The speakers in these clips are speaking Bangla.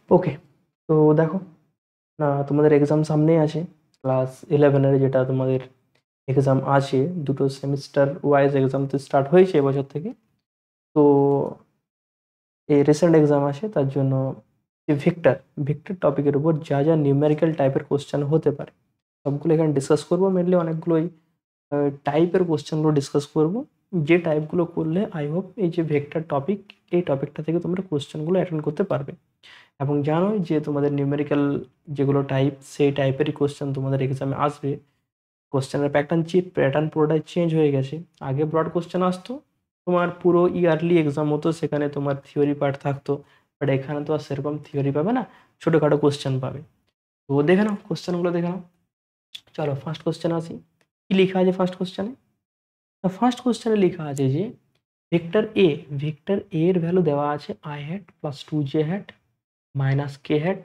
ওকে, তো দেখো না, তোমাদের এক্সাম সামনেই আছে। ক্লাস 11-এর যেটা তোমাদের এক্সাম আছে, দুটো সেমিস্টার ওয়াইজ এক্সাম তো স্টার্ট হয়েছে এবছর থেকে। তো এই রিসেন্ট এক্সাম আছে, তার জন্য যে ভেক্টর ভেক্টর টপিকের উপর যা যা নিউমেরিক্যাল টাইপের কোশ্চেন হতে পারে সবগুলো এখানে ডিসকাস করবো। মেনলি অনেকগুলোই টাইপের কোশ্চেনগুলো ডিসকাস করব, যে টাইপগুলো করলে আই হোপ এই যে ভেক্টর টপিক, এই টপিকটা থেকে তোমরা কোশ্চেনগুলো অ্যাটেন্ড করতে পারবে। এবং জানোই যে তোমাদের নিউমেরিক্যাল যেগুলো টাইপ, সেই টাইপেরই কোশ্চেন তোমাদের এক্সামে আসবে। কোশ্চেনের প্যাটার্ন পুরোটাই চেঞ্জ হয়ে গেছে। আগে ব্রড কোশ্চেন আসতো, তোমার পুরো ইয়ারলি এক্সাম হতো, সেখানে তোমার থিওরি পার্ট থাকতো। বাট এখানে তো আর সেরকম থিওরি পাবে না, ছোটোখাটো কোশ্চেন পাবে। তো দেখে নাও কোশ্চেনগুলো, দেখে নাও। চলো ফার্স্ট কোশ্চেন আসি। কি লেখা আছে ফার্স্ট কোশ্চেনে? ফার্স্ট কোশ্চেনে লেখা আছে যে ভেক্টর এ এর ভ্যালু দেওয়া আছে I hat plus 2j hat minus K hat,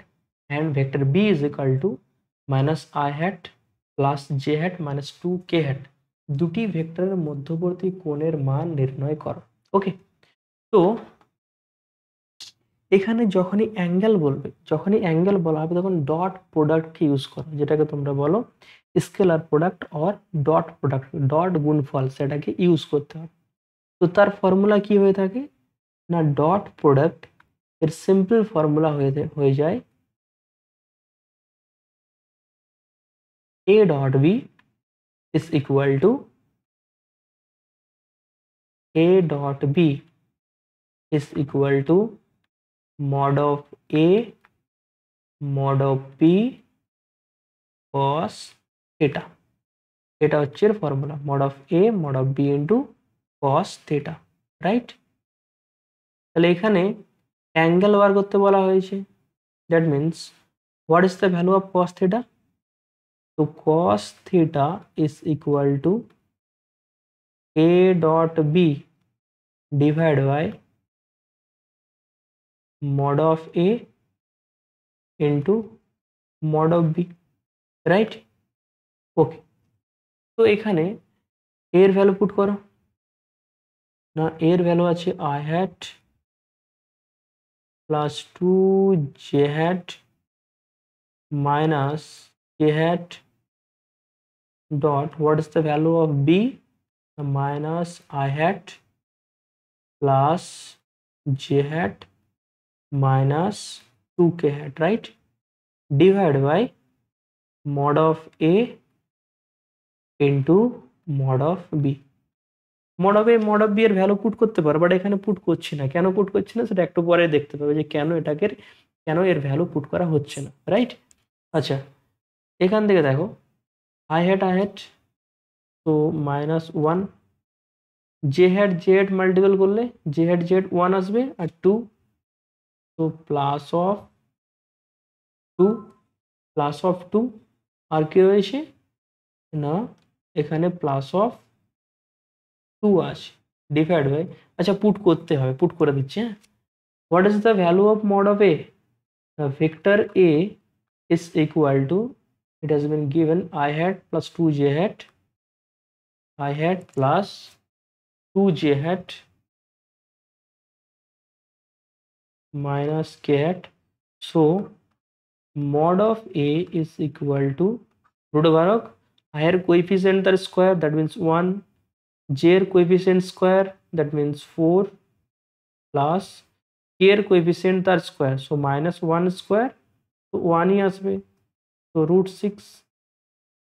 and vector B is equal to minus I hat plus J hat minus 2k hat. দুটি ভেক্টরের মধ্যবর্তী কোণের মান নির্ণয় করো। ওকে, তো এখানে যখনই অ্যাঙ্গেল বলা হবে তখন ডট প্রোডাক্টকে ইউজ করো, যেটাকে তোমরা বলো scalar product or dot product, dot গুণফল, সেটাকে ইউজ করতে হবে। তো তার ফর্মুলা কি হয়ে থাকে না, ডট প্রোডাক্ট এর সিম্পল ফর্মুলা হয়ে যায় a dot b is equal to a dot b is equal to mod of a mod of b cos theta। এটা হচ্ছে এর formula, mod of a mod of b into cos theta, right? তাহলে এখানে অ্যাঙ্গেল বার করতে বলা হয়েছে, that means what is the value of cos theta? তো cos theta is equal to a dot b divided by mod of a into mod of b, right? Okay, তো এখানে এর ভ্যালু পুট করো না, এর ভ্যালু আছে I hat plus 2j hat minus K hat dot what is the value of b, minus I hat plus j hat minus 2k hat, right? Divided by mod of a into mod of b। mod of a mod of b এর ভ্যালু পুট করতে পারো, বাট এখানে পুট করছি না। কেন পুট করছি না সেটা একটু পরে দেখতে পাবে যে কেন এর ভ্যালু পুট করা হচ্ছে না, রাইট? আচ্ছা, এখান থেকে দেখো আই হ্যাট তো -1, জে হ্যাট মাল্টিপল করলে জে হ্যাট 1 আসবে আর 2, তো প্লাস অফ 2 আর কি রয়েছে না, এখানে প্লাস অফ 2 আছে ডিভাইড বাই, আচ্ছা পুট করতে হবে, পুট করে দিচ্ছি। হ্যাঁ, what is the value of mod of A? Vector A is equal to, it has been given I hat plus 2j hat, I hat plus 2j hat minus k hat. So mod of a is equal to root over higher coefficient are square, that means 1, j এর coefficient square, that means 4, plus k এর coefficient are square, so -1 square, so 1 ই আসবে, so √6,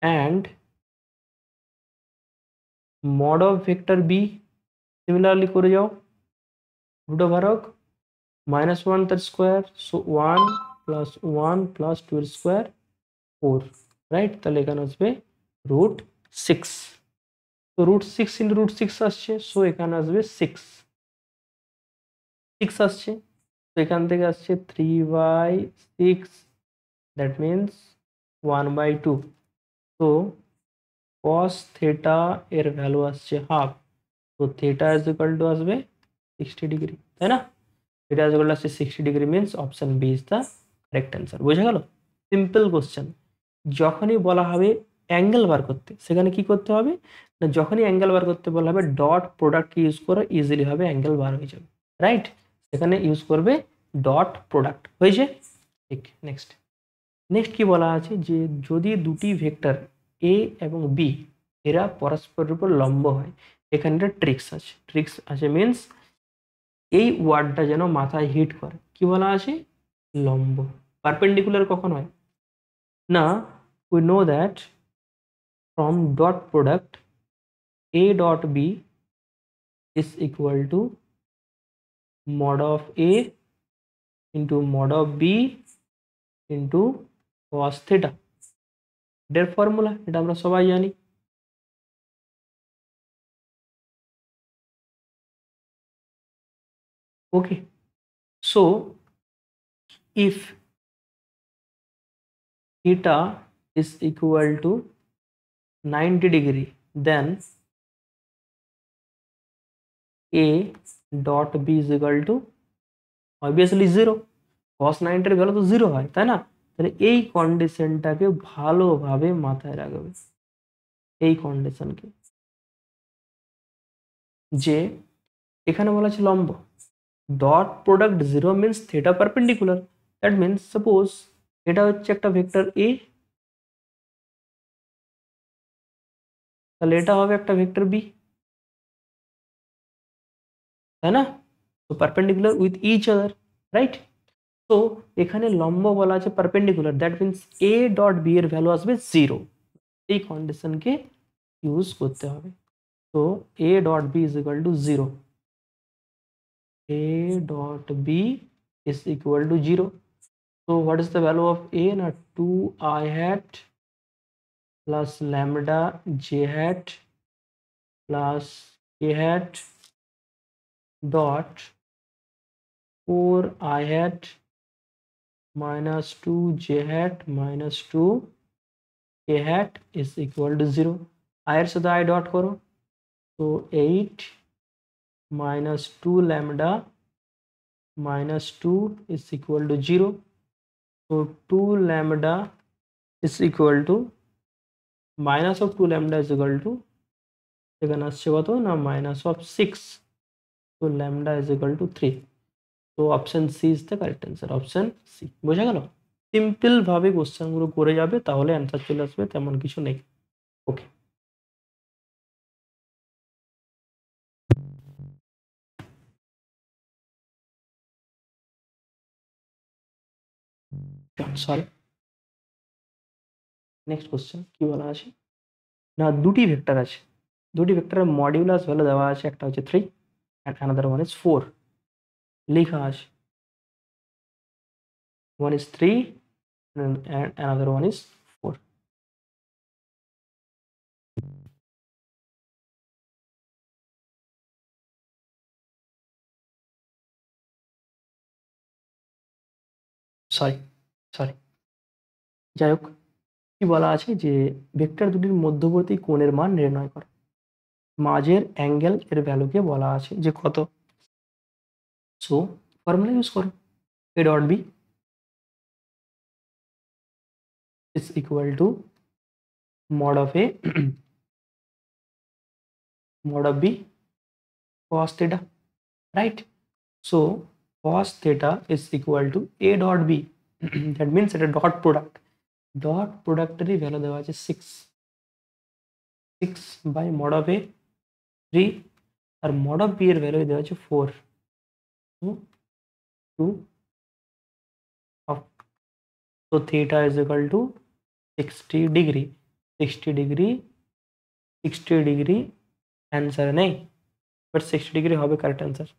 and mod of vector b similarly করে যাও, root over -1 তার স্কোয়ার, সো 1 plus 1 plus 2 এর স্কোয়ার 4, রাইট? তাহলে এখানে আসবে √6, তো √6 into √6 আসছে, সো এখানে আসবে 6 আসছে, তো এখান থেকে আসছে 3/6, দ্যাট মিনস 1/2। তো cos theta এর ভ্যালু আসছে হাফ, তো theta is equal to আসবে 60 ডিগ্রি, তাই না? theta is equal to আসছে 60 degree, means option B is the correct answer. বোঝা গেল? Simple question. যখনই বলা হবে অ্যাঙ্গেল বার করতে, সেখানে কি করতে হবে না, যখনই অ্যাঙ্গেল বার করতে বলা হবে ডট প্রোডাক্টকে ইউজ করো, ইজিলি হবে অ্যাঙ্গেল বার হয়ে যাবে, রাইট? সেখানে ইউজ করবে ডট প্রোডাক্ট, হয়েছে? ঠিক। নেক্সট নেক্সট কি বলা আছে যে যদি দুটি ভেক্টর এ এবং বি এরা পরস্পরের উপর লম্ব হয়, এখানে একটা ট্রিক্স আছে মিনস এই ওয়ার্ডটা যেন মাথায় হিট করে, কি বলা আছে? লম্ব। পারপেন্ডিকুলার কখন হয় না? We know that from dot product a dot b is equal to mod of a into mod of b into cos theta, এটার ফর্মুলা, এটা আমরা সবাই জানি। ওকে, so if theta is equal to 90 degree, then a dot b is equal to obviously 0, cos 90 এর ভ্যালু তো 0 হয়, তাই না? তাহলে এই কন্ডিশনটাকে ভালোভাবে মাথায় রাখবে, এই কন্ডিশনকে, যে এখানে বলা আছে লম্ব, dot product 0 means theta perpendicular, that means suppose এটা হচ্ছে একটা ভেক্টর এ, তাহলে এটা হবে একটা ভেক্টর বি, তাই না? তো perpendicular with each other, right? তো এখানে লম্ব বলা আছে perpendicular, that means A dot B এর ভ্যালু আসবে 0, এই কন্ডিশনকে ইউজ করতে হবে। তো a dot b is equal to 0, a dot b is equal to 0. So what is the value of a? Now 2i hat plus lambda j hat plus k hat dot 4i hat minus 2j hat minus 2k hat is equal to 0. i এর সাথে i dot করো, তো 8 minus 2 lambda minus 2 is equal to 0. So 2 lambda is equal to minus of 2 lambda is equal to, এখানে আসছে কত না minus of 6, so lambda is equal to 3. So option C is the correct answer, option C. বোঝা গেল? সিম্পল ভাবে কোশ্চেনগুলো করে যাবে, তাহলে অ্যান্সার চলে আসবে, তেমন কিছু নেই। ওকে, সরি, নেক্সট কোশ্চেন কি বলা আছে না, দুটি ভেক্টর আছে, দুটি ভেক্টরের মডিউলাস ভ্যালু দেওয়া আছে, একটা হচ্ছে 3 and another one is 4, লেখা আছে one is 3 and another one is 4. Sorry sorry, যাই হোক, কি বলা আছে যে ভেক্টর দুটির মধ্যবর্তী কোণের মান নির্ণয় করো, মাঝের অ্যাঙ্গেল এর ভ্যালুকে বলা আছে যে কত। সো ফর্মুলা ইউজ করো, a dot B is equal to mod of a mod of b cos theta, right? So cos theta is equal to a dot b that means এটা ডট প্রোডাক্ট, ডট প্রোডাক্টেরই ভ্যালু দেওয়া আছে 6 বাই mod of a 3 আর mod of b এর ভ্যালু দেওয়া আছে 4, 2 of, so theta is equal to 60 degree, 60 degree 60 degree answer নেই, বাট 60 ডিগ্রি হবে কারেক্ট অ্যান্সার,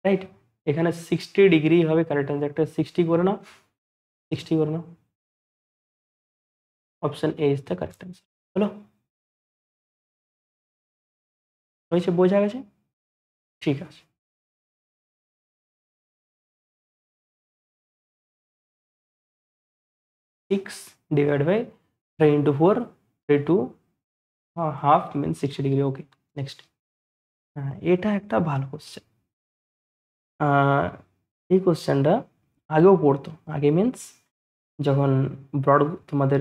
রাইট? এখানে 60 ডিগ্রি হবে কারেক্ট অ্যান্সার, একটা 60 করে নাও, 60 করে নাও, option A is the correct answer. হলো, হয়েছে, বোঝা গেছে? ঠিক আছে, six divide by 3 into 4, 3 2 half means 60 degree. Okay, next, এটা একটা ভালো কোশ্চেন, এই কোশ্চেনটা আগেও পড়তো, আগে মিনস যখন ব্রড তোমাদের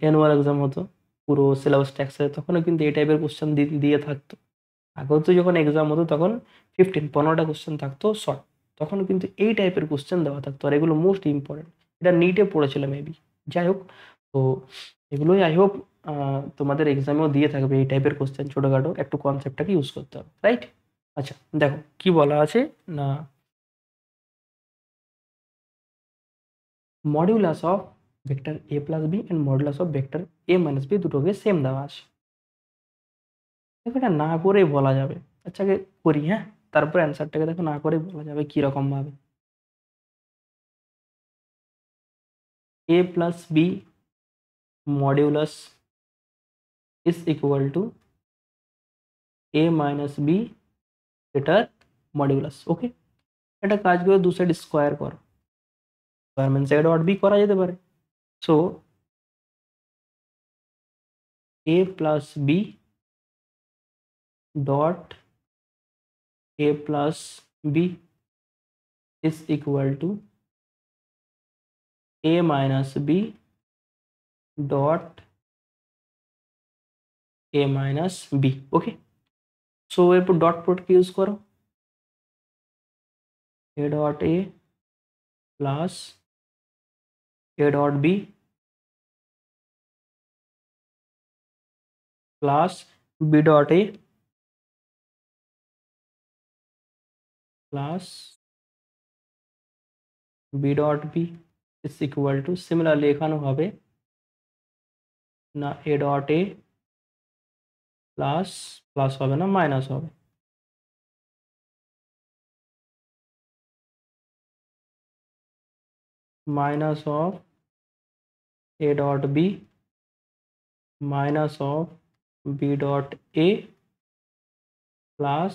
অ্যানুয়াল এক্সাম হতো, পুরো সিলেবাসটা একসাথে, তখনও কিন্তু এই টাইপের কোশ্চেন দিয়ে থাকতো। আগেও তো যখন এক্সাম হতো তখন 15-15টা কোশ্চেন থাকতো শর্ট, তখন কিন্তু এই টাইপের কোশ্চেন দেওয়া থাকতো, আর এগুলো মোস্ট ইম্পর্টেন্ট, এটা নিটে পড়েছিল মেবি। যাই হোক, তো এগুলোই আই হোপ তোমাদের এক্সামেও দিয়ে থাকবে এই টাইপের কোশ্চেন, ছোটোখাটো একটু কনসেপ্টটাকে ইউজ করতে হবে, রাইট? আচ্ছা দেখো কি বলা আছে না, modulus of vector A plus B and modulus of vector A minus B দুটোকে সেম দেওয়া আছে। দেখো এটা না করেই বলা যাবে, আচ্ছা আগে করি, হ্যাঁ, তারপর অ্যান্সারটাকে দেখো না করেই বলা যাবে কীরকম ভাবে। A plus B modulus is equal to A minus B এটার মডিউলাস। ওকে, এটা কাজ করে দু সাইড স্কোয়ার করো, square means A dot B করা যেতে পারে। So A plus B dot A plus B is equal to a minus b dot a minus b। Okay, so এরপর ডট প্রোডাক্ট ইউজ করো, a dot a plus a dot b plus b dot a plus b dot b is equal to, similarly এখানেও হবে না a dot a plus, plus হবে না মাইনাস হবে, minus of a dot b minus of b dot a plus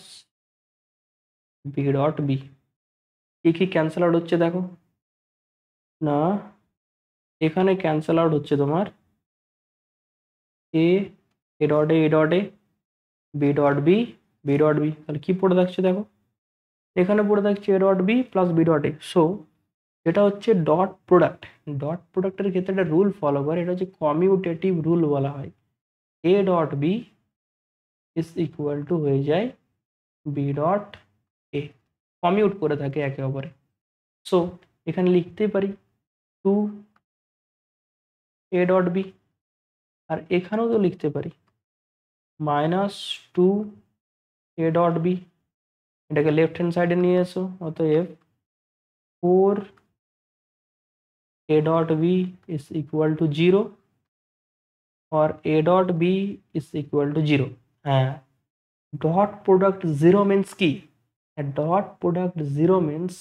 b dot b। কি ক্যান্সেল আউট হচ্ছে দেখো না, এখানে ক্যান্সেল আউট হচ্ছে তোমার A, A dot A, A dot A, B dot B, B dot B, তাহলে কি পড়ে থাকছে দেখো, এখানে পড়ে থাকছে A dot B plus B dot A. So এটা হচ্ছে ডট প্রোডাক্ট, ডট প্রোডাক্টের ক্ষেত্রে একটা রুল ফলো করে, এটা হচ্ছে কমিউটেটিভ রুল বলা হয়। A dot B is equal to হয়ে যায় বি ডট এ, কমিউট করে থাকে একে অপরে। সো এখানে লিখতেই পারি টু এ ডট বি, আর এখানেও তো লিখতে পারি minus two A dot B, এটাকে লেফট হ্যান্ড সাইডে নিয়ে এসো, অতএব four A dot B is equal to zero और a dot b is equal to 0। হ্যাঁ, ডট প্রোডাক্ট জিরো মিনস কি, dot product zero means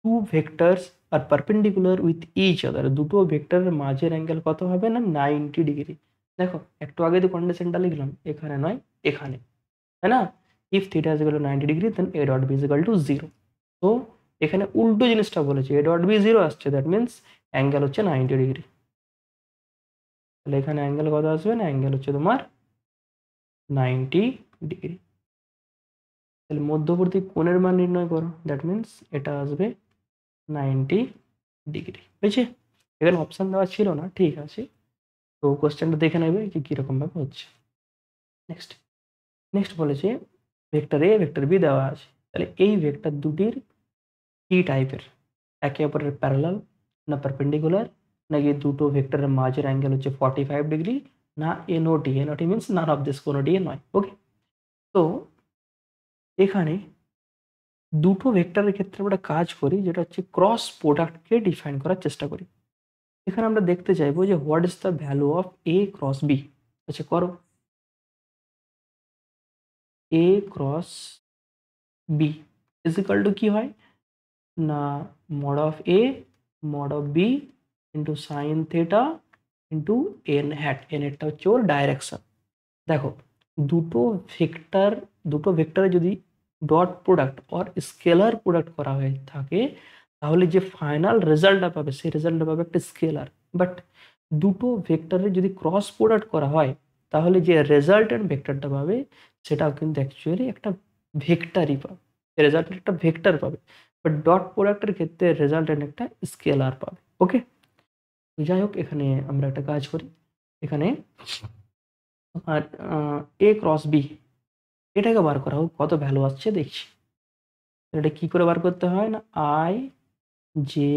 two vectors are perpendicular with each other, দুটো ভেক্টরের মাঝের অ্যাঙ্গেল কত হবে না 90 ডিগ্রি। দেখো একটু আগে তো কন্ডিশনটা লিখলাম, এখানে নয় এখানে, তাই না? If theta is equal to 90 degree then A dot B is equal to 0। তো এখানে উল্টো জিনিসটা বলেছে, এ ডট বি 0 আসছে, দ্যাট মিনস অ্যাঙ্গেল হচ্ছে 90 ডিগ্রি। তাহলে এখানে অ্যাঙ্গেল কত আসবে না, অ্যাঙ্গেল হচ্ছে তোমার 90 ডিগ্রি। তাহলে মধ্যবর্তী কোণের মান নির্ণয় করো, দ্যাট মিনস এটা আসবে 90 ডিগ্রি। বুঝছে? এখানে অপশান দেওয়া ছিল না, ঠিক আছে, তো কোশ্চেনটা দেখে নেবে যে কীরকমভাবে হচ্ছে। নেক্সট নেক্সট বলেছে ভেক্টর এ ভেক্টর বি দেওয়া আছে, তাহলে এই ভেক্টর দুটির কি টাইপের, একে অপরের প্যারালাল না পারপেন্ডিকুলার, নাকি দুটো ভেক্টরের মাঝের অ্যাঙ্গেল হচ্ছে 45 ডিগ্রি, না NOT, NOT means none of this, কোনোটি নয়। ওকে, তো এখানে দুটো ভেক্টরের ক্ষেত্রে আমরা কাজ করি যেটা হচ্ছে ক্রস প্রোডাক্টকে ডিফাইন করার চেষ্টা করি। এখানে আমরা দেখতে চাইবো যে what is the value of A cross B. আচ্ছা করো, A cross B is equal to কি হয় না mod of A mod of B into sine theta into N hat, N হ্যাটটা হচ্ছে ওর ডাইরেকশন। দেখো দুটো ভেক্টর, দুটো ভেক্টরে যদি dot product or scalar product করা হয়ে থাকে তাহলে যে ফাইনাল রেজাল্টটা পাবে সেই রেজাল্টটা পাবে একটা স্কেলার। বাট দুটো ভেক্টরের যদি ক্রস প্রোডাক্ট করা হয় তাহলে যে রেজাল্টেন্ট ভেক্টরটা পাবে সেটাও কিন্তু অ্যাকচুয়ালি একটা ভেক্টরই পাবে, রেজাল্টেন্ট একটা ভেক্টর পাবে। বাট ডট প্রোডাক্টের ক্ষেত্রে রেজাল্টেন্ট একটা স্কেলার পাবে। ওকে, যাই হোক এখানে আমরা একটা কাজ করি, এখানে আর এ ক্রস বি এটাকে বার করা হোক, কত ভ্যালু আসছে দেখছি। এটা কি করে বার করতে হয় না, আই জে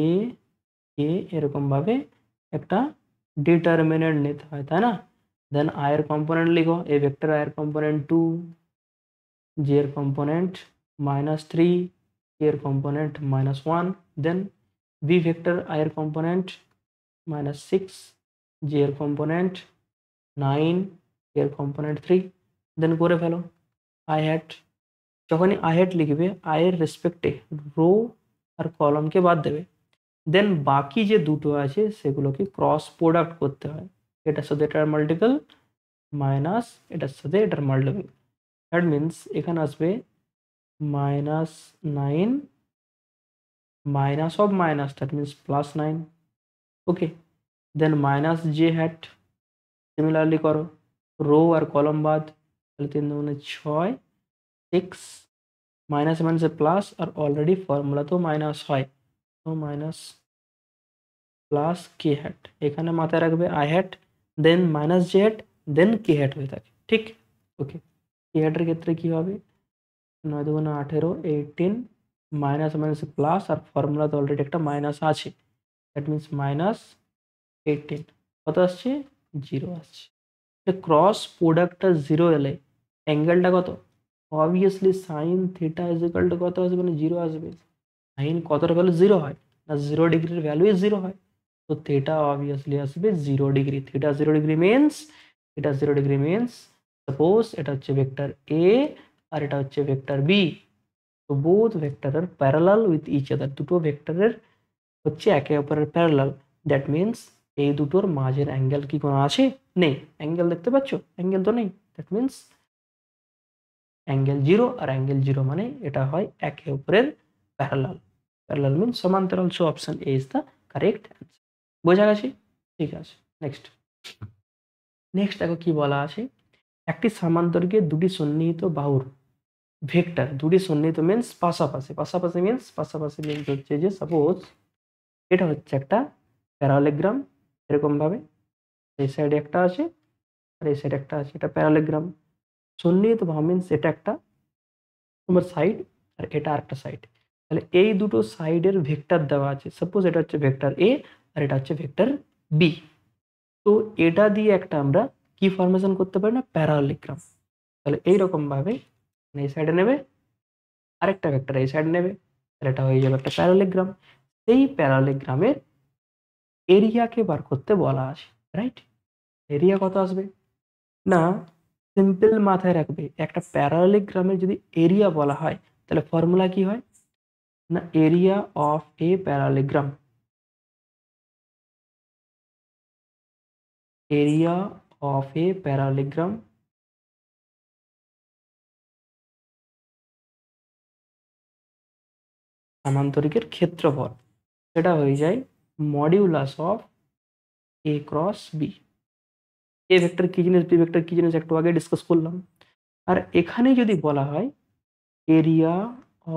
কে এরকম ভাবে একটা ডিটারমিনেন্ট নিতে হয়, তাই না? দেন আই এর কম্পোনেন্ট লিখো, এ ভেক্টর আই এর কম্পোনেন্ট 2, j এর কম্পোনেন্ট -3, k এর component -1, then v vector i এর কম্পোনেন্ট -6, j এর কম্পোনেন্ট 9, k এর কম্পোনেন্ট 3, দেন করে ফেলো i হ্যাট। যখনই i হ্যাট লিখবে i এর রেসপেক্টে রো আর কলমকে বাদ দেবে, দেন বাকি যে দুটো আছে সেগুলোকে ক্রস প্রোডাক্ট করতে হয়, এটার সাথে এটার মাল্টিপল মাইনাস এটার সাথে এটার মাল্টিপল। দ্যাট মিনস এখানে আসবে -9 minus of minus, that means +9, okay, then minus j hat, similarly করো রো আর কলম বাদ, তাহলে 3 দুগুণে 6, 6 মাইনাস মানে প্লাস, আর অলরেডি ফর্মুলা তো মাইনাস হয়, তো মাইনাস প্লাস কে হ্যাট, এখানে মাথায় রাখবে I hat, then minus J hat, then K hat হয়ে থাকে, ঠিক? ওকে, কে হ্যাটের ক্ষেত্রে কি হবে, 9 দুগুণে 18, 18 মাইনাস মাইনাস প্লাস, আর ফর্মুলা তো অলরেডি একটা মাইনাস আছে, দ্যাট মিনস -18, কত আসছে, 0 আসছে। ক্রস প্রোডাক্টটা 0 এলে অ্যাঙ্গেলটা কত, obviously sine theta is equal to কত আসবে, মানে 0 আসবে। সাইন কতটা ভ্যালু 0 হয় না, 0 ডিগ্রির ভ্যালু 0 হয়, তো থিটা অবভিয়াসলি আসবে 0 degree. Theta 0 degree means, theta 0 degree means suppose এটা হচ্ছে ভেক্টর এ আর এটা হচ্ছে ভেক্টর বি, তো both vector are parallel with each other, দুটো ভেক্টরের হচ্ছে একে অপরের প্যারালাল, দ্যাট মিনস এই দুটোর মাঝের অ্যাঙ্গেল কি কোনো আছে, নেই, অ্যাঙ্গেল দেখতে পাচ্ছ, অ্যাঙ্গেল তো নেই, দ্যাট মিনস অ্যাঙ্গেল 0, আর অ্যাঙ্গেল 0 মানে এটা হয় একে অপরের প্যারালাল, প্যারালাল মিনস সমান্তরাল, so option A is the correct answer. বোঝা গেছে? ঠিক আছে, নেক্সট। নেক্সট দেখো কি বলা আছে, একটি সামান্তরিকে দুটি সন্নিহিত বাহুর ভেক্টর, দুটি সন্নিহিত মিনস পাশাপাশি, পাশাপাশি মিনস, পাশাপাশি মিনস হচ্ছে যে সাপোজ এটা হচ্ছে একটা প্যারালেগ্রাম, এরকম ভাবে এই সাইডে একটা আছে আর এই সাইডে একটা আছে, এটা প্যারালেগ্রাম। সন্নিহিত বাহু মিনস এটা একটা তোমার সাইড আর এটা আরেকটা সাইড, তাহলে এই দুটো সাইডের ভেক্টর দেওয়া আছে, সাপোজ এটা হচ্ছে ভেক্টর এ আর এটা হচ্ছে ভেক্টর বি, তো এটা দিয়ে একটা আমরা কি ফরমেশন করতে পারি না, প্যারালেগ্রাম। তাহলে এইরকম ভাবে এই সাইডে নেবে আরেকটা ভেক্টর এই সাইডে নেবে, তাহলে এটা হয়ে যাবে একটা প্যারালেগ্রাম। সেই প্যারালেগ্রামের এরিয়াকে বার করতে বলা আছে, রাইট? এরিয়া কত আসবে না, সিম্পল মাথায় রাখবে, একটা প্যারালেগ্রামের যদি এরিয়া বলা হয় তাহলে ফর্মুলা কি হয় না, area of a parallelogram, area of a parallelogram সামান্তরিকের ক্ষেত্রফল, সেটা হয়ে যায় modulus of A cross B. A vector কি জিনিস, বি ভেক্টর কি জিনিস একটু আগে ডিসকাস করলাম। আর এখানে যদি বলা হয় এরিয়া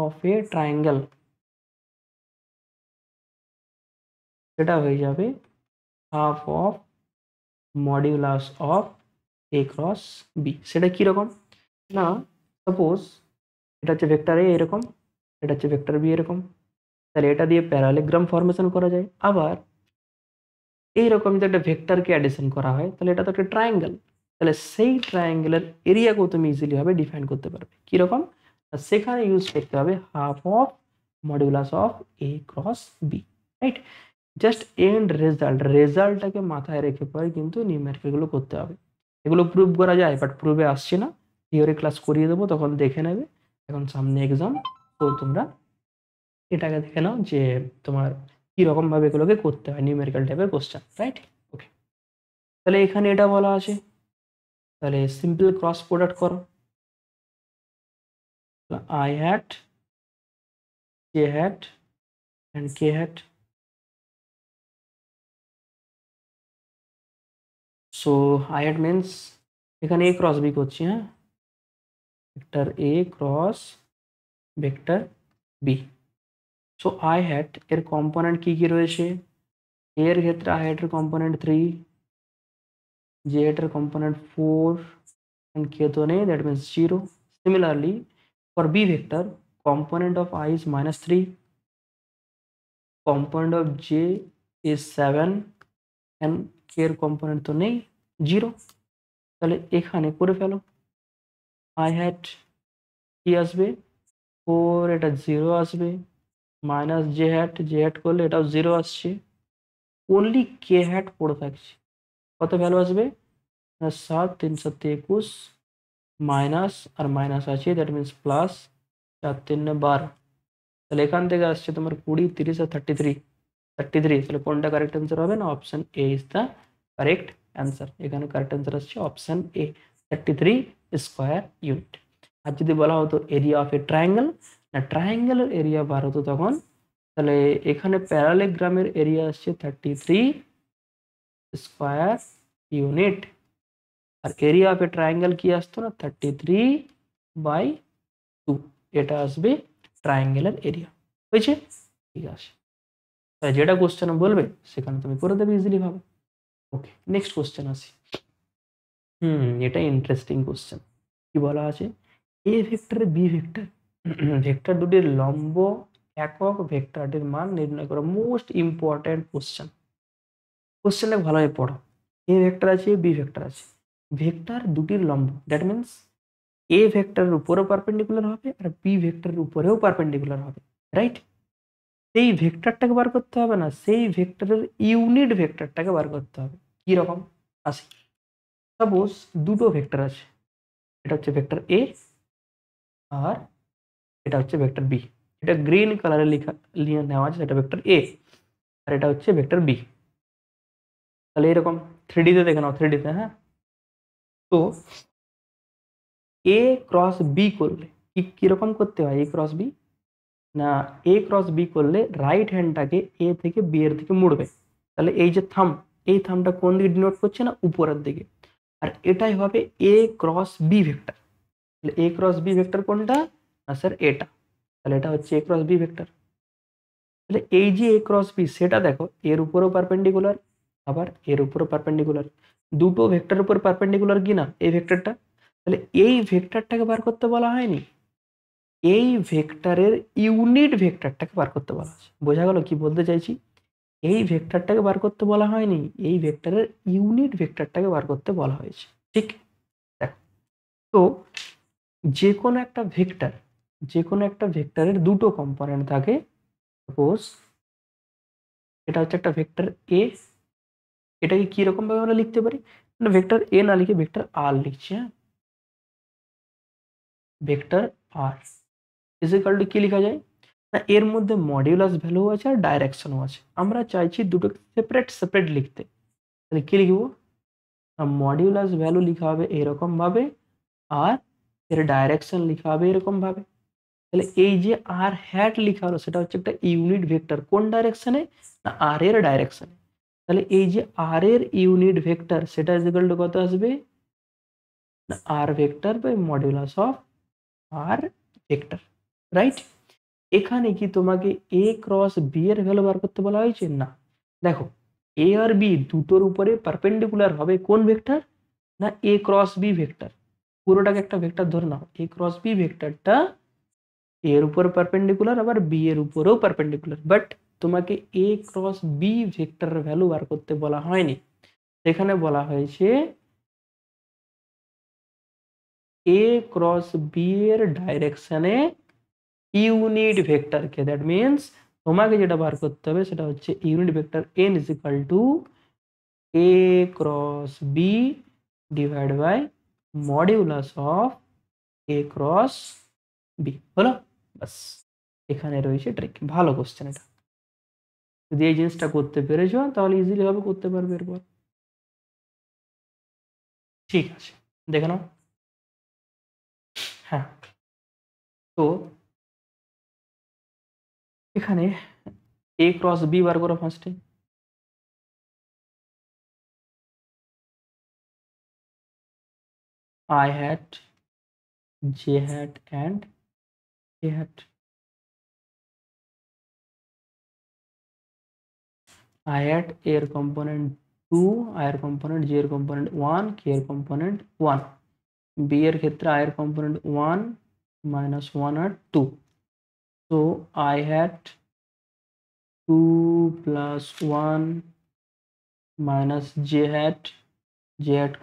অফ এ ট্রায়াঙ্গেল, সেটা হয়ে যাবে half of modulus of A cross B. সেটা কীরকম না, সাপোজ এটা হচ্ছে ভেক্টর এ এরকম, এটা হচ্ছে ভেক্টর বি এরকম, তাহলে এটা দিয়ে প্যারালেগ্রাম ফরমেশন করা যায়। আবার এইরকম যদি একটা ভেক্টরকে অ্যাডিশন করা হয় তাহলে এটা তো একটা ট্রায়াঙ্গেল, তাহলে সেই ট্রায়াঙ্গেলের এরিয়াকেও তুমি ইজিলি ভাবে ডিফাইন করতে পারবে। কীরকম, সেখানে ইউজ করতে হবে half of modulus of A cross B, right? Just end result, রেজাল্টটাকে মাথায় রেখে পরে কিন্তু নিউমেরিক্যালগুলো করতে হবে। এগুলো প্রুভ করা যায় বাট প্রুভে আসছে না, থিওরি ক্লাস করিয়ে দেবো তখন দেখে নেবে। এখন সামনে এক্সাম, তো তোমরা এটাকে দেখে নাও যে তোমার কীরকম ভাবে এগুলোকে করতে হয়, নিউমেরিক্যাল টাইপের কোশ্চেন, রাইট? ওকে, তাহলে এখানে এটা বলা আছে, তাহলে সিম্পল ক্রস প্রোডাক্ট করো, I hat J hat and K hat, so I hat means এখানে এ ক্রস বি করছি, হ্যাঁ, vector A cross vector B. So I hat এর কম্পোনেন্ট কি কি রয়েছে, এর ক্ষেত্রে আই হ্যাটের কম্পোনেন্ট 3, জে হ্যাটের কম্পোনেন্ট 4 and কে তো নেই, that means 0। Similarly for B vector component of I is -3, component of J is 7 and K এর component তো নেই 0, তাহলে এখানে করে ফেলো। I hat কি আসবে 4, এটা 0 আসবে, মাইনাস জে হ্যাট করলে এটাও 0 আসছে, অনলি কে হ্যাট পড়ে থাকছে। কত ভ্যালু আসবে? 7, 3 7 21, মাইনাস আর মাইনাস আছে, দ্যাট মিনস প্লাস, 4 3 12, তাহলে এখান থেকে আসছে তোমার 20 30 আর 33, তাহলে কোনটা কারেক্ট অ্যান্সার হবে? না, option A is the correct answer. এখানে কারেক্ট অ্যান্সার আসছে অপশন এ, 33 স্কোয়ার ইউনিট। আর যদি বলা হতো এরিয়া অফ এ ট্রায়াঙ্গেল, না ট্রায়াঙ্গেলের এরিয়া বার হতো তখন, তাহলে এখানে প্যারালেগ্রামের এরিয়া আসছে 33 স্কোয়ার ইউনিট, আর এরিয়া অফ এ ট্রায়াঙ্গেল কি আসতো? না 33/2, এটা আসবে ট্রায়াঙ্গেলের এরিয়া। হয়েছে? ঠিক আছে, তাহলে যেটা কোশ্চেন বলবে সেখানে তুমি করে দেবে ইজিলি ভাবে। ওকে, নেক্সট কোশ্চেন আসি। এটা ইন্টারেস্টিং কোশ্চেন। কি বলা আছে? A vector B vector, vector দুটির লম্ব একক ভেক্টরটির মান নির্ণয় করো। Most important question. কোশ্চেনটা ভালোভাবে পড়ো। এ ভেক্টর আছে, বি ভেক্টর আছে, ভেক্টর দুটির লম্ব, দ্যাট মিনস এ ভেক্টরের উপরেও পারপেন্ডিকুলার হবে আর বি ভেক্টরের উপরেও পারপেন্ডিকুলার হবে, রাইট? সেই ভেক্টরটাকে বার করতে হবে, না সেই ভেক্টরের ইউনিট ভেক্টরটাকে বার করতে হবে। কি রকম? আসি, সাপোজ দুটো ভেক্টর আছে, এটা হচ্ছে ভেক্টর এ আর এটা হচ্ছে ভেক্টর বি। এটা গ্রিন কালারে লিখে নেওয়া আছে, সেটা ভেক্টর এ আর এটা হচ্ছে ভেক্টর বি। তাহলে এরকম 3D তে দেখে নাও, 3D তে, হ্যাঁ। তো এ ক্রস বি করলে কিরকম করতে হয়? এ ক্রস বি, না এ ক্রস বি করলে রাইট হ্যান্ডটাকে এ থেকে বি এর দিকে মুড়বে। তাহলে এই যে এই থামটা কোন দিকে ডিনোট করছে? না উপরের দিকে। আর এটাই হবে এ ক্রস বি ভেক্টর। তাহলে এ ক্রস বি ভেক্টর কোনটা? না স্যার এটা। তাহলে এটা হচ্ছে এ ক্রস বি ভেক্টর। তাহলে এই যে এ ক্রস বি, সেটা দেখো এর উপরও পারপেন্ডিকুলার আবার এর উপরও পারপেন্ডিকুলার, দুটো ভেক্টরের উপর পারপেন্ডিকুলার কি না এই ভেক্টরটা? তাহলে এই ভেক্টরটাকে বার করতে বলা হয়নি, এই ভেক্টরের ইউনিট ভেক্টরটাকে বার করতে বলা আছে। বোঝা গেল কি বলতে চাইছি? এই ভেক্টরটাকে বার করতে বলা হয়নি, এই ভেক্টরের ইউনিট ভেক্টরটাকে বার করতে বলা হয়েছে। ঠিক, দেখো তো যে কোনো একটা ভেক্টরের দুটো কম্পোনেন্ট থাকে। সাপোজ এটা হচ্ছে একটা ভেক্টর এ, এটাকে কি রকম ভাবে আমরা লিখতে পারি? না ভেক্টর এ না লিখে ভেক্টর আর লিখছি, হ্যাঁ। ভেক্টর আর ইজিক্যাল টু কি লেখা যায়? না এর মধ্যে মডিউলাস ভ্যালু আছে আর ডাইরেকশনও আছে। আমরা চাইছি দুটোকে সেপারেট লিখতে, তাহলে কি লিখবো? মডিউলাস ভ্যালু লিখা হবে এরকম ভাবে আর এর ডাইরেকশন লিখা হবে এরকম ভাবে। তাহলে এই যে আর হ্যাট লিখা হলো সেটা হচ্ছে একটা ইউনিট ভেক্টর, কোন ডাইরেকশনে? না আর এর ডাইরেকশনে। তাহলে এই যে আর এর ইউনিট ভেক্টর সেটা ইজিক্যাল টু কত আসবে? না R vector by modulus of R vector, right? এখানে কি তোমাকে এ ক্রস বি এর ভ্যালু বার করতে বলা হয়েছে? না, দেখো এ আর বি দুটোর উপরে পারপেন্ডিকুলার হবে কোন ভেক্টর? না এ ক্রস বি ভেক্টর। পুরোটাকে একটা ভেক্টর ধরে নাও, এ ক্রস বি ভেক্টরটা এর উপর পারপেন্ডিকুলার আবার বি এর উপরেও পারপেন্ডিকুলার, বাট তোমাকে এ ক্রস বি ভেক্টরের ভ্যালু বার করতে বলা হয়নি। এখানে বলা হয়েছে এ ক্রস বি এর ডাইরেকশনে ইউনিট ভেক্টরকে, দ্যাট মিনস তোমাকে যেটা বার করতে হবে সেটা হচ্ছে unit vector n is equal to A cross B divide by modulus of A cross B. হলো, বাস এখানে রয়েছে ট্রিক। ভালো কোশ্চেন এটা, যদি এই জিনিসটা করতে পেরেছো তাহলে ইজিলি ভাবে করতে পারবে এরপর। ঠিক আছে, দেখে নাও। হ্যাঁ, তো এখানে এ ক্রস বি বার করো ফার্স্টে। I hat, J hat and K hat. I hat A এর component 2, I এর component J এর component 1, K এর component 1, B এর ক্ষেত্রে I এর component 1 minus 1 R 2। So I had 2 plus 1 minus j hat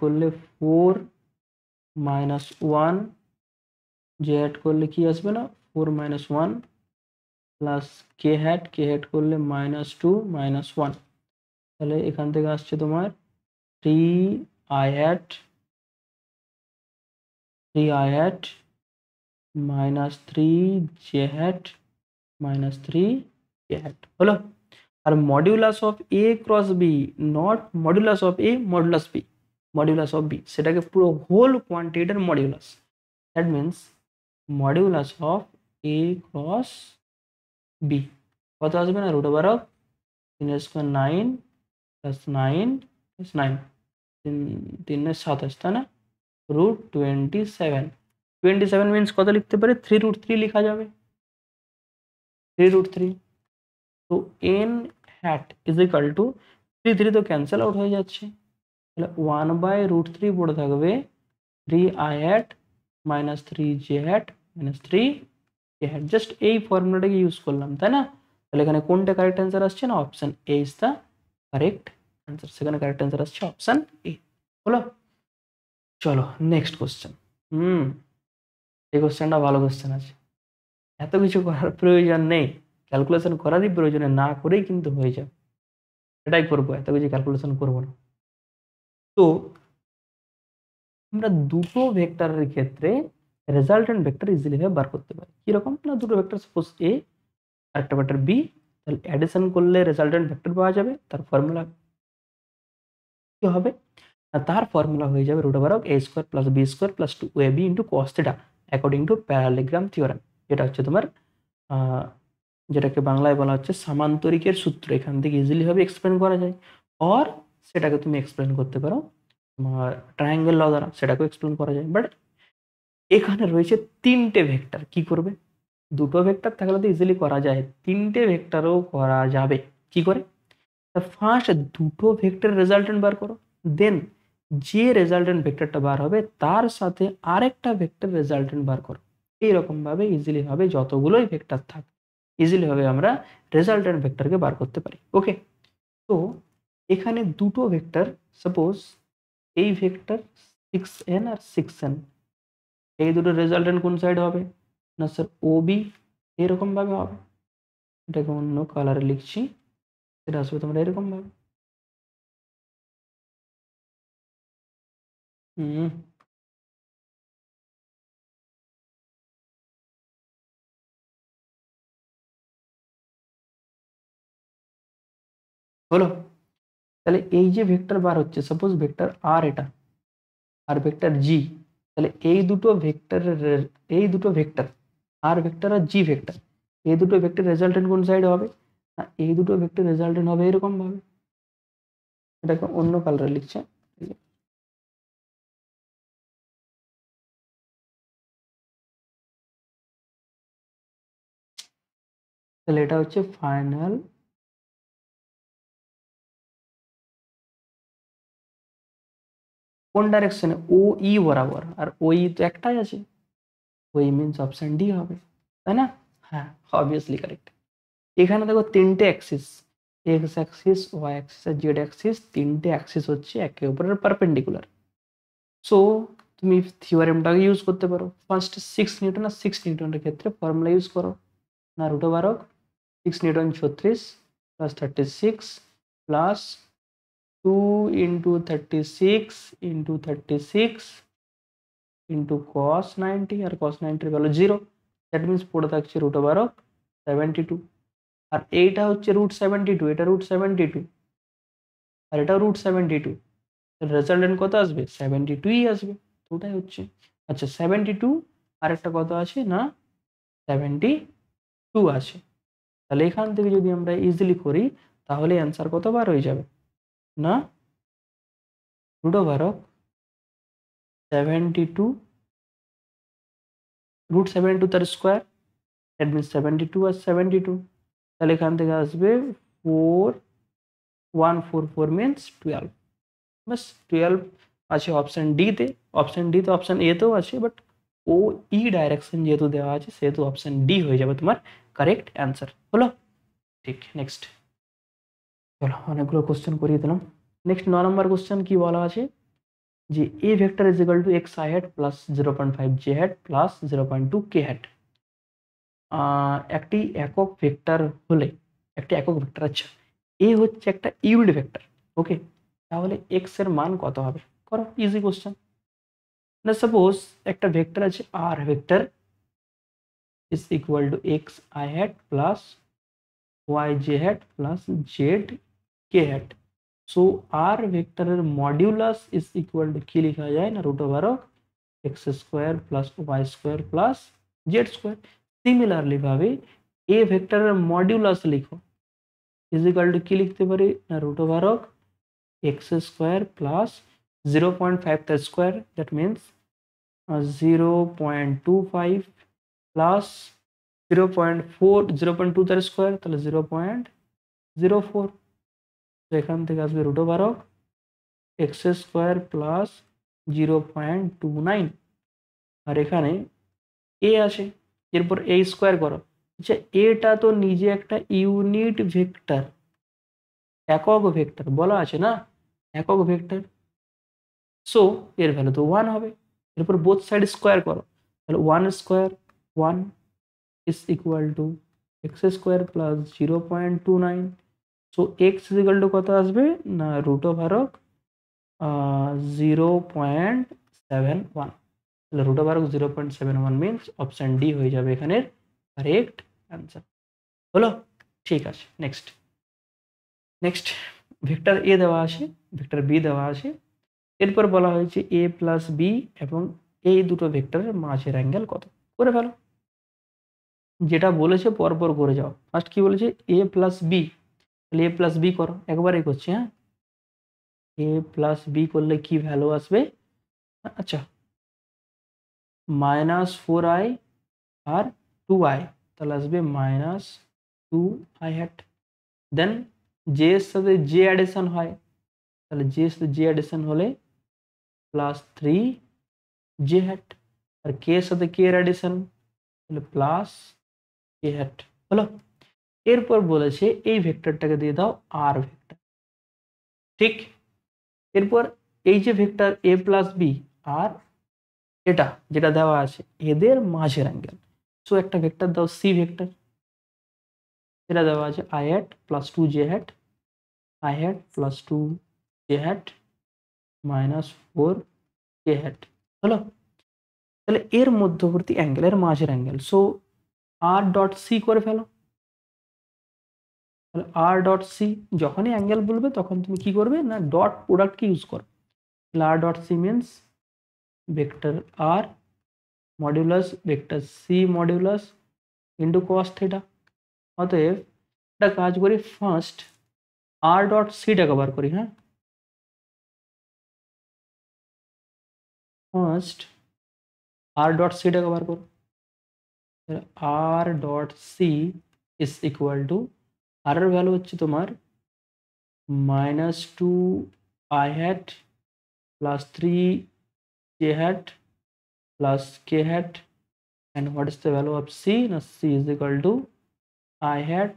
করলে 4 minus 1 j hat করলে কি আসবে না 4 minus 1 plus k hat করলে minus 2 minus 1 তাহলে এখান থেকে আসছে তোমার 3 I hat minus 3 j hat minus 3 k hat হলো। আর modulus of a cross b not modulus of a modulus of b সেটাকে পুরো হোল কোয়ান্টিটির modulus. That means modulus of a cross b কত আসবে না root over of 3 square 9 plus 9 plus 9 3 27 তাই না রুট 27 মিনস কত লিখতে পারে 3√3 লেখা যাবে 3√3। তো n hat is equal two 3 তো ক্যান্সেল আউট হয়ে যাচ্ছে তাহলে 1/√3 পড়ে থাকবে 3 I hat minus 3 j hat minus 3 k hat just এই ফর্মুলাটাকে ইউজ করলাম তাই না। তাহলে এখানে কোনটা কারেক্ট অ্যান্সার আসছে না option A is the correct answer সেখানে কারেক্ট অ্যান্সার আসছে অপশন এ হলো। চলো নেক্সট কোশ্চেন এই কোশ্চেনটা ভালো কোশ্চেন আছে এত কিছু করার প্রয়োজন নেই ক্যালকুলেশন করারই প্রয়োজন না করেই কিন্তু হয়ে যাবে এটাই করবো এত কিছু ক্যালকুলেশন করবো না। তো আমরা দুটো ভেক্টরের ক্ষেত্রে রেজাল্টেন্ট ভেক্টর ইজিলি ভাবে বার করতে পারি কিরকম না দুটো ভেক্টর সাপোজ এ আর একটা ভেক্টর বি তাহলে অ্যাডিশন করলে রেজাল্টেন্ট ভেক্টর পাওয়া যাবে তার ফর্মুলা কি হবে না তার ফর্মুলা হয়ে যাবে root over of a square plus B square plus 2ab into cos theta according to parallelogram theorem যেটা হচ্ছে তোমার যেটাকে বাংলায় বলা হচ্ছে সামান্তরিকের সূত্র এখান থেকে ইজিলি ভাবে এক্সপ্লেন করা যায় আর সেটাকে তুমি এক্সপ্লেন করতে পারো তোমার ট্রায়াঙ্গেল ল দ্বারা সেটাকেও এক্সপ্লেন করা যায় বাট এখানে রয়েছে তিনটে ভেক্টর কি করবে দুটো ভেক্টর থাকলে তো ইজিলি করা যায় তিনটে ভেক্টরও করা যাবে কি করে ফার্স্ট দুটো ভেক্টর রেজাল্টেন্ট বার করো দেন যে রেজাল্টেন্ট ভেক্টরটা বার হবে তার সাথে আরেকটা ভেক্টর রেজাল্টেন্ট বার করো এইরকম ভাবে ইজিলি ভাবে যতগুলোই ভেক্টর থাকে ইজিলি ভাবে আমরা রেজাল্টেন্ট ভেক্টরকে বার করতে পারি ওকে। তো এখানে দুটো ভেক্টর সাপোজ এই ভেক্টর 6n আর 6n এই দুটো রেজাল্টেন্ট কোন সাইড হবে না স্যার ওবি এরকম ভাবে হবে এটাকে অন্য কালারে লিখছি এটা আসবে তোমরা এরকম ভাবে হলো। তাহলে এই যে ভেক্টর বার হচ্ছে সাপোজ ভেক্টর আর এটা আর ভেক্টর জি তাহলে এই দুটো ভেক্টর আর ভেক্টর আর জি ভেক্টর এই দুটো ভেক্টর রেজাল্টেন্ট কোন সাইড হবে না এই দুটো ভেক্টর রেজাল্টেন্ট হবে এরকম ভাবে এটাকে অন্য কালারে লিখছে তাহলে এটা হচ্ছে ফাইনাল কোন ডাইরেকশনে ও ই বরাবর আর ও ই তো একটাই আছে ওই মিন্স অপশন ডি হবে তাই না হ্যাঁ অবভিয়াসলি কারেক্ট। এখানে দেখো তিনটে axis X axis Y axis আর জেড অ্যাক্সিস তিনটে অ্যাক্সিস হচ্ছে একে অপরের পারপেন্ডিকুলার সো তুমি থিওরেমটাকে ইউজ করতে পারো ফার্স্ট 6 নিউটন আর 6 নিউটনের ক্ষেত্রে ফর্মুলা ইউজ করো না root over of 6 newton 36 plus 36 plus 2 into 36 into 36 into cos 90 আর cos 90 এর ভ্যালু 0 দ্যাট মিনস পড়ে থাকছে রুট ওভার অফ 72 আর এইটা হচ্ছে রুট 72 এটা রুট 72 আর এটা রুট 72 রেজাল্টেন্ট কত আসবে 72ই আসবে ওটাই হচ্ছে আচ্ছা 72 আর একটা কত আছে না 72 আছে তাহলে এখান থেকে যদি আমরা ইজিলি করি তাহলে অ্যান্সার কতবার হয়ে যাবে না রুট ওভার অফ 72 রুট 72 তার স্কোয়ার দ্যাট মিনস 72 আর 72 তাহলে এখান থেকে আসবে 4144 মিনস 12 বাস 12 আছে অপশন ডি তে অপশন এতেও আছে বাট ও ই ডাইরেকশন যেহেতু দেওয়া আছে সেহেতু অপশন ডি হয়ে যাবে তোমার কারেক্ট অ্যান্সার। হলো? ঠিক, নেক্সট। চলো অনেকগুলো কোশ্চেন করিয়ে দিলাম। নেক্সট 9 নম্বর কোশ্চেন কি বলা আছে যে A vector is equal to X I hat plus 0.5 J hat plus 0.2 K hat. একটি একক ভেক্টর হলে, একটি একক ভেক্টর, আচ্ছা এ হচ্ছে একটা ইউনিট ভেক্টর, ওকে, তাহলে এক্স এর মান কত হবে? করো, ইজি কোশ্চেন। না সাপোজ একটা ভেক্টর আছে R vector is equal to X I hat plus Y J hat plus Z K hat. So R ভেক্টরের মডিউলাস ইজ ইকুয়াল টু কি লেখা যায় না root over of X square plus Y square plus Z square. Similarly ভাবে এ ভেক্টরের মডিউলাস লিখো, ইজ ইকুয়াল টু কি লিখতে পারি না root over of X square plus 0.5 তার স্কোয়ার, দ্যাট মিনস 0.25 প্লাস 0.2 তার স্কোয়ার, তাহলে 0.04। তো এখান থেকে আসবে root over of X square plus 0.29, আর এখানে এ আছে, এরপর এ স্কোয়ার করো। আচ্ছা এটা তো নিজে একটা ইউনিট ভেক্টর, একক ভেক্টর বলা আছে না, একক ভেক্টর, সো এর ভ্যালু তো 1 হবে। এরপর বোথ সাইড স্কোয়ার করো, তাহলে 1 square 1 is equal to X square plus 0.29। So X is equal to কত আসবে না রুট ওভার অফ 0.71, তাহলে root over of 0.71 means option D হয়ে যাবে এখানের কারেক্ট অ্যান্সার। হলো? ঠিক আছে, নেক্সট। নেক্সট ভেক্টর এ দেওয়া আছে, ভেক্টর বি দেওয়া আছে, এরপর বলা হয়েছে এ প্লাস বি এবং এই দুটো ভেক্টরের মাঝের অ্যাঙ্গেল কত। করে ফেলো, যেটা বলেছে পরপর করে যাও। ফার্স্ট কি বলেছে এ প্লাস বি, তাহলে এ প্লাস বি করো, একবারেই করছি। হ্যাঁ, এ প্লাস বি করলে কি ভ্যালু আসবে? আচ্ছা -4i আর 2i, তাহলে আসবে -2i হ্যাট। দেন জে এর সাথে জে অ্যাডিশন হয়, তাহলে জে এর সাথে জে অ্যাডিশন হলে +3 জে হ্যাট, আর কে এর সাথে কে এর অ্যাডিশন তাহলে প্লাস কে হ্যাট। হলো? এরপর বলেছে এই ভেক্টরটাকে দিয়ে দাও আর ভেক্টর, ঠিক। এরপর এই যে ভেক্টর এ প্লাস বি আর এটা যেটা দেওয়া আছে এদের মাঝের অ্যাঙ্গেল, সো একটা ভেক্টর দাও সি ভেক্টর, এটা দেওয়া আছে I hat plus 2 J hat, I hat plus 2 J hat -4 K hat. হলো? তাহলে এর মধ্যবর্তী অ্যাঙ্গেল, এর মাঝের angle, so R dot C করে ফেলো। তাহলে আর ডট সি, যখনই অ্যাঙ্গেল বলবে তখন তুমি কি করবে না ডট প্রোডাক্টকে ইউজ করো। তাহলে R dot C means vector R modulus vector C modulus into cos theta. অতএব একটা কাজ করি, ফার্স্ট আর ডট সিটাকে বার করি। হ্যাঁ, ফার্স্ট আর ডট সিটাকে বার করো। R dot C is equal to, R এর ভ্যালু হচ্ছে তোমার -2i hat plus 3 j hat plus k hat, and what is the value of c? Now c is equal to I hat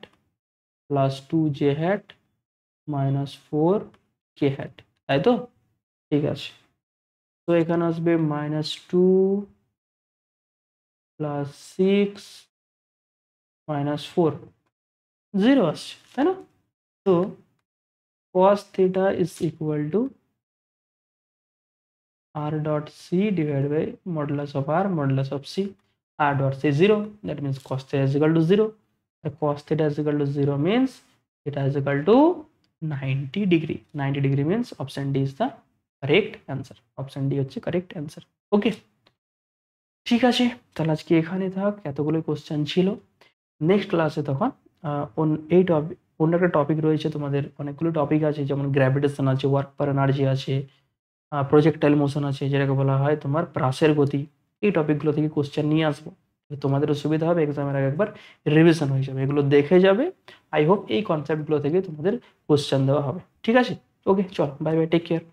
plus 2 j hat minus 4 k hat, তাই তো? ঠিক আছে, তো এখানে আসবে -2 plus 6 minus 4, 0 আসছে, তাই না? তো cos theta is equal to r dot c divided by modulus of r modulus of c. R dot c 0, that means cos theta is equal to 0. Cos theta is equal to 0 means theta is equal to 90 degree. 90 degree means option D is the correct answer. Option D হচ্ছে correct answer. ওকে, ঠিক আছে, তাহলে আজকে এখানে থাক, এতগুলো কোশ্চেন ছিল। নেক্সট ক্লাসে তখন এই টপিক, অন্য একটা টপিক রয়েছে, তোমাদের অনেকগুলো টপিক আছে, যেমন গ্র্যাভিটেশন আছে, ওয়ার্ক পার এনার্জি আছে, প্রজেক্টাইল মোশন আছে, যেটাকে বলা হয় তোমার প্রাসের গতি। এই টপিকগুলো থেকে কোশ্চেন নিয়ে আসবো, তোমাদেরও সুবিধা হবে, এক্সামের আগে একবার রিভিশন হয়ে যাবে, এগুলো দেখে যাবে। আই হোপ এই কনসেপ্টগুলো থেকে তোমাদের কোশ্চেন দেওয়া হবে। ঠিক আছে, ওকে, চল, বাই বাই, টেক কেয়ার।